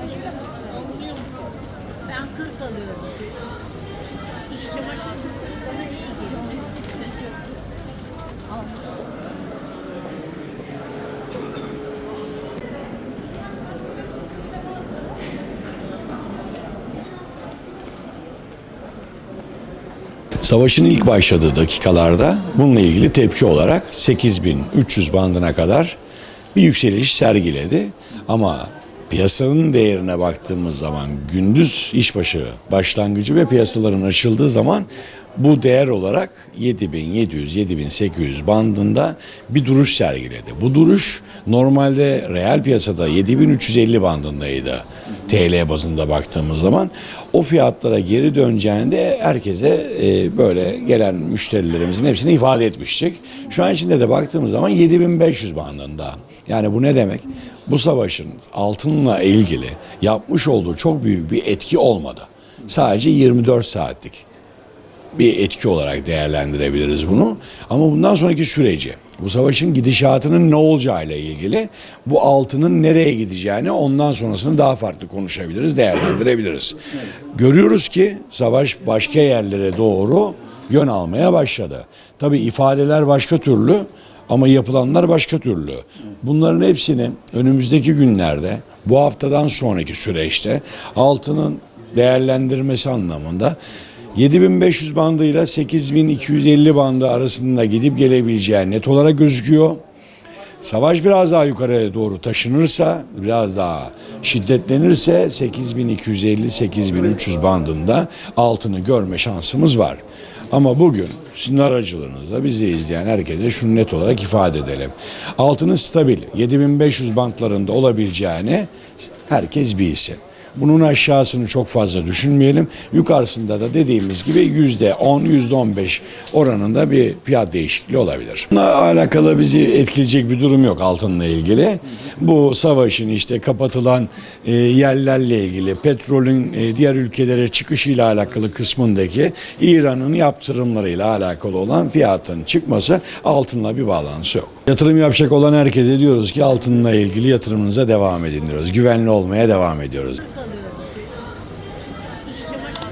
Ben 40 alıyorum. İş çamaşır bana iyi geliyor. Al. Savaşın ilk başladığı dakikalarda bununla ilgili tepki olarak 8.300 bandına kadar bir yükseliş sergiledi. Ama piyasanın değerine baktığımız zaman gündüz işbaşı başlangıcı ve piyasaların açıldığı zaman bu değer olarak 7.700-7.800 bandında bir duruş sergiledi. Bu duruş normalde reel piyasada 7.350 bandındaydı. TL bazında baktığımız zaman o fiyatlara geri döneceğinde herkese böyle gelen müşterilerimizin hepsini ifade etmiştik. Şu an içinde de baktığımız zaman 7.500 bandında. Yani bu ne demek? Bu savaşın altınla ilgili yapmış olduğu çok büyük bir etki olmadı. Sadece 24 saatlik bir etki olarak değerlendirebiliriz bunu. Ama bundan sonraki süreci, bu savaşın gidişatının ne olacağıyla ilgili bu altının nereye gideceğini ondan sonrasını daha farklı konuşabiliriz, değerlendirebiliriz. Görüyoruz ki savaş başka yerlere doğru yön almaya başladı. Tabii ifadeler başka türlü ama yapılanlar başka türlü. Bunların hepsini önümüzdeki günlerde, bu haftadan sonraki süreçte altının değerlendirmesi anlamında 7.500 bandıyla 8.250 bandı arasında gidip gelebileceği net olarak gözüküyor. Savaş biraz daha yukarıya doğru taşınırsa, biraz daha şiddetlenirse 8.250-8.300 bandında altını görme şansımız var. Ama bugün sizin aracılığınızla bizi izleyen herkese şunu net olarak ifade edelim. Altının stabil 7.500 bantlarında olabileceğini herkes bilsin. Bunun aşağısını çok fazla düşünmeyelim. Yukarısında da dediğimiz gibi %10, %15 oranında bir fiyat değişikliği olabilir. Bununla alakalı bizi etkileyecek bir durum yok altınla ilgili. Bu savaşın işte kapatılan yerlerle ilgili, petrolün diğer ülkelere çıkışıyla alakalı kısmındaki İran'ın yaptırımlarıyla alakalı olan fiyatın çıkması altınla bir bağlantısı yok. Yatırım yapacak olan herkese diyoruz ki altınla ilgili yatırımınıza devam edin diyoruz. Güvenli olmaya devam ediyoruz. Alıyorum. İş çamaşır